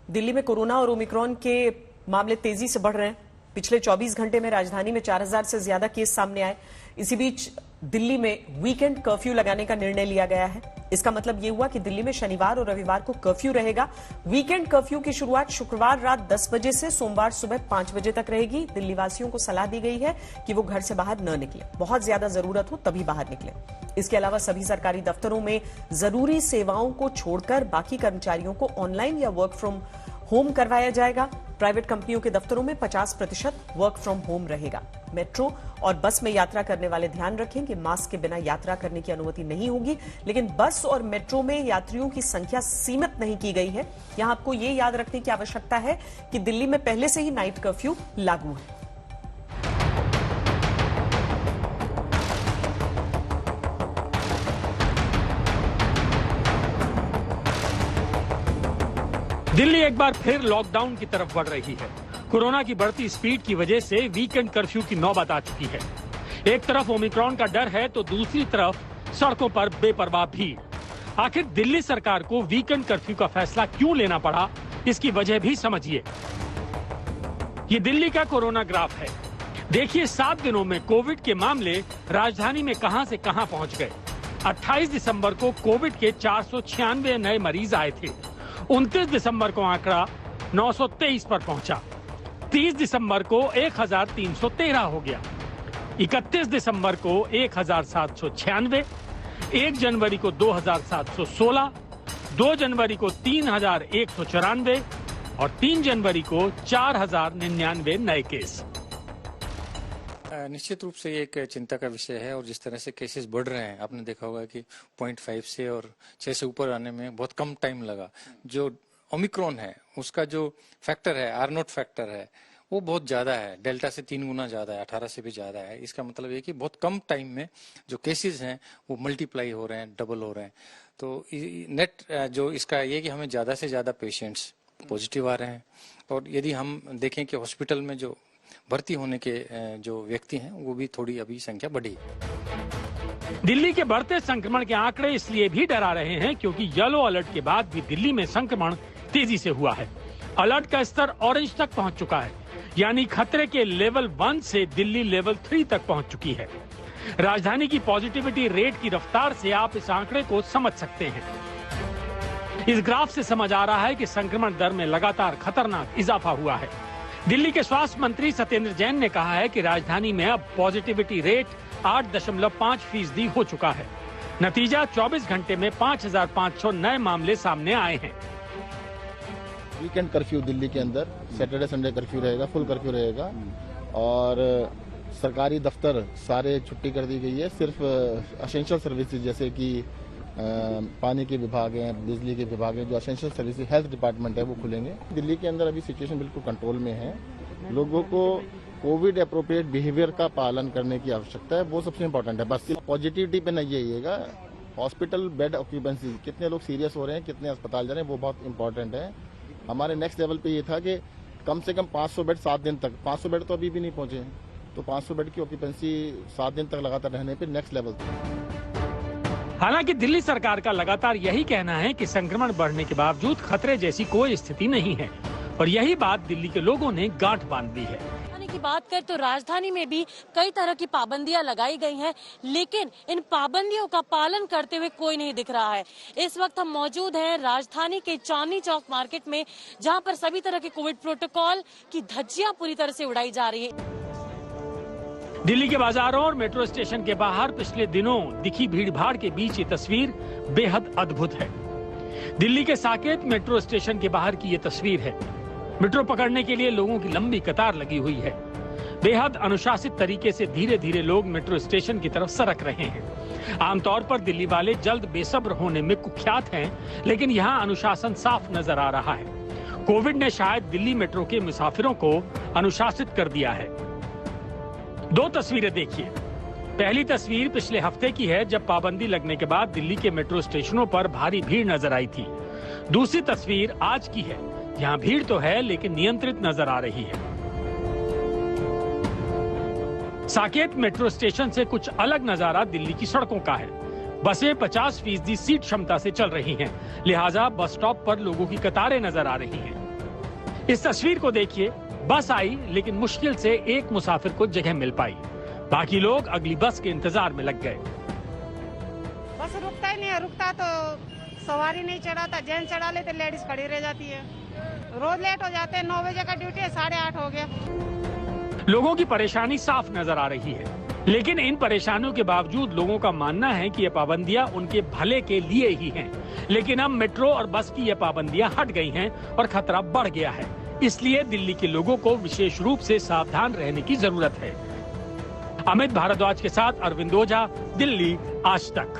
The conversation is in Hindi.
दिल्ली में कोरोना और ओमिक्रॉन के मामले तेजी से बढ़ रहे हैं। पिछले 24 घंटे में राजधानी में 4000 से ज्यादा केस सामने आए। इसी बीच दिल्ली में वीकेंड कर्फ्यू लगाने का निर्णय लिया गया है। इसका मतलब यह हुआ कि दिल्ली में शनिवार और रविवार को कर्फ्यू रहेगा। वीकेंड कर्फ्यू की शुरुआत शुक्रवार रात 10 बजे से सोमवार सुबह 5 बजे तक रहेगी। दिल्ली वासियों को सलाह दी गई है कि वो घर से बाहर न निकले, बहुत ज्यादा जरूरत हो तभी बाहर निकले। इसके अलावा सभी सरकारी दफ्तरों में जरूरी सेवाओं को छोड़कर बाकी कर्मचारियों को ऑनलाइन या वर्क फ्रॉम होम करवाया जाएगा। प्राइवेट कंपनियों के दफ्तरों में 50% वर्क फ्रॉम होम रहेगा। मेट्रो और बस में यात्रा करने वाले ध्यान रखें कि मास्क के बिना यात्रा करने की अनुमति नहीं होगी, लेकिन बस और मेट्रो में यात्रियों की संख्या सीमित नहीं की गई है। यहां आपको यह याद रखने की आवश्यकता है कि दिल्ली में पहले से ही नाइट कर्फ्यू लागू है। दिल्ली एक बार फिर लॉकडाउन की तरफ बढ़ रही है। कोरोना की बढ़ती स्पीड की वजह से वीकेंड कर्फ्यू की नौबत आ चुकी है। एक तरफ ओमिक्रॉन का डर है तो दूसरी तरफ सड़कों पर बेपरवाह भीड़। आखिर दिल्ली सरकार को वीकेंड कर्फ्यू का फैसला क्यों लेना पड़ा, इसकी वजह भी समझिए। ये दिल्ली का कोरोना ग्राफ है। देखिए 7 दिनों में कोविड के मामले राजधानी में कहां से कहां पहुंच गए। 28 दिसंबर को कोविड के 496 नए मरीज आए थे। 29 दिसंबर को आंकड़ा 923 पर पहुंचा। 30 दिसंबर को 1313 हो गया। 31 दिसंबर को 1796, 1 जनवरी को 2716, 2 जनवरी को 3194 और 3 जनवरी को 4099 नए केस। निश्चित रूप से ये एक चिंता का विषय है और जिस तरह से केसेस बढ़ रहे हैं, आपने देखा होगा कि 0.5 से और 6 से ऊपर आने में बहुत कम टाइम लगा। जो ओमिक्रॉन है उसका जो फैक्टर है, R0 फैक्टर है, वो बहुत ज्यादा है, डेल्टा से 3 गुना ज्यादा है, 18 से भी ज्यादा है। इसका मतलब ये कि बहुत कम टाइम में जो केसेस हैं वो मल्टीप्लाई हो रहे हैं, डबल हो रहे हैं। तो नेट जो इसका ये कि हमें ज्यादा से ज्यादा पेशेंट्स पॉजिटिव आ रहे हैं और यदि हम देखें कि हॉस्पिटल में जो भर्ती होने के जो व्यक्ति हैं वो भी थोड़ी अभी संख्या बढ़ी। दिल्ली के बढ़ते संक्रमण के आंकड़े इसलिए भी डरा रहे हैं क्योंकि येलो अलर्ट के बाद भी दिल्ली में संक्रमण तेजी से हुआ है। अलर्ट का स्तर ऑरेंज तक पहुंच चुका है, यानी खतरे के लेवल 1 से दिल्ली लेवल 3 तक पहुंच चुकी है। राजधानी की पॉजिटिविटी रेट की रफ्तार से आप इस आंकड़े को समझ सकते हैं। इस ग्राफ से समझ आ रहा है कि संक्रमण दर में लगातार खतरनाक इजाफा हुआ है। दिल्ली के स्वास्थ्य मंत्री सत्येंद्र जैन ने कहा है कि राजधानी में अब पॉजिटिविटी रेट 8.5% हो चुका है। नतीजा 24 घंटे में 5500 नए मामले सामने आए हैं। वीकेंड कर्फ्यू दिल्ली के अंदर सैटरडे संडे कर्फ्यू रहेगा, फुल कर्फ्यू रहेगा और सरकारी दफ्तर सारे छुट्टी कर दी गई है। सिर्फ एसेंशियल सर्विसेज जैसे कि पानी के विभाग हैं, बिजली के विभाग हैं, जो एसेंशियल सर्विसेज, हेल्थ डिपार्टमेंट है, वो खुलेंगे। दिल्ली के अंदर अभी सिचुएशन बिल्कुल कंट्रोल में है। लोगों को कोविड अप्रोप्रिएट बिहेवियर का पालन करने की आवश्यकता है, वो सबसे इम्पोर्टेंट है। बस पॉजिटिविटी पे नहीं जाइएगा। हॉस्पिटल बेड ऑक्यूपेंसी, कितने लोग सीरियस हो रहे हैं, कितने अस्पताल जा रहे हैं, वो बहुत इंपॉर्टेंट है। हमारे नेक्स्ट लेवल पे ये था कि कम से कम 500 बेड 7 दिन तक, 500 बेड तो अभी भी नहीं पहुंचे, तो 500 बेड की ऑक्यूपेंसी 7 दिन तक लगातार रहने पे नेक्स्ट लेवल था। हालांकि दिल्ली सरकार का लगातार यही कहना है कि संक्रमण बढ़ने के बावजूद खतरे जैसी कोई स्थिति नहीं है और यही बात दिल्ली के लोगों ने गांठ बांध ली है। की बात करें तो राजधानी में भी कई तरह की पाबंदियां लगाई गई हैं, लेकिन इन पाबंदियों का पालन करते हुए कोई नहीं दिख रहा है। इस वक्त हम मौजूद हैं राजधानी के चांदनी चौक मार्केट में, जहां पर सभी तरह के कोविड प्रोटोकॉल की धज्जियां पूरी तरह से उड़ाई जा रही है। दिल्ली के बाजारों और मेट्रो स्टेशन के बाहर पिछले दिनों दिखी भीड़ भाड़ के बीच ये तस्वीर बेहद अद्भुत है। दिल्ली के साकेत मेट्रो स्टेशन के बाहर की ये तस्वीर है। मेट्रो पकड़ने के लिए लोगों की लंबी कतार लगी हुई है। बेहद अनुशासित तरीके से धीरे धीरे लोग मेट्रो स्टेशन की तरफ सरक रहे हैं। आमतौर पर दिल्ली वाले जल्द बेसब्र होने में कुख्यात हैं, लेकिन यहाँ अनुशासन साफ नजर आ रहा है। कोविड ने शायद दिल्ली मेट्रो के मुसाफिरों को अनुशासित कर दिया है। 2 तस्वीरें देखिए। पहली तस्वीर पिछले हफ्ते की है, जब पाबंदी लगने के बाद दिल्ली के मेट्रो स्टेशनों पर भारी भीड़ नजर आई थी। दूसरी तस्वीर आज की है। यहाँ भीड़ तो है लेकिन नियंत्रित नजर आ रही है। साकेत मेट्रो स्टेशन से कुछ अलग नजारा दिल्ली की सड़कों का है। बसें 50% सीट क्षमता से चल रही हैं, लिहाजा बस स्टॉप पर लोगों की कतारें नजर आ रही हैं। इस तस्वीर को देखिए, बस आई लेकिन मुश्किल से एक मुसाफिर को जगह मिल पाई। बाकी लोग अगली बस के इंतजार में लग गए। बस रुकता ही नहीं है, रुकता तो सवारी नहीं चढ़ाता, जेंट्स चढ़ा लेते, लेडीज खड़ी रह जाती है। रोज लेट हो जाते हैं, 9 बजे का ड्यूटी है, 8:30 हो गया। लोगों की परेशानी साफ नजर आ रही है, लेकिन इन परेशानियों के बावजूद लोगों का मानना है कि ये पाबंदियां उनके भले के लिए ही हैं। लेकिन अब मेट्रो और बस की ये पाबंदियां हट गई हैं और खतरा बढ़ गया है। इसलिए दिल्ली के लोगों को विशेष रूप से सावधान रहने की जरूरत है। अमित भारद्वाज के साथ अरविंद ओझा, दिल्ली आज तक।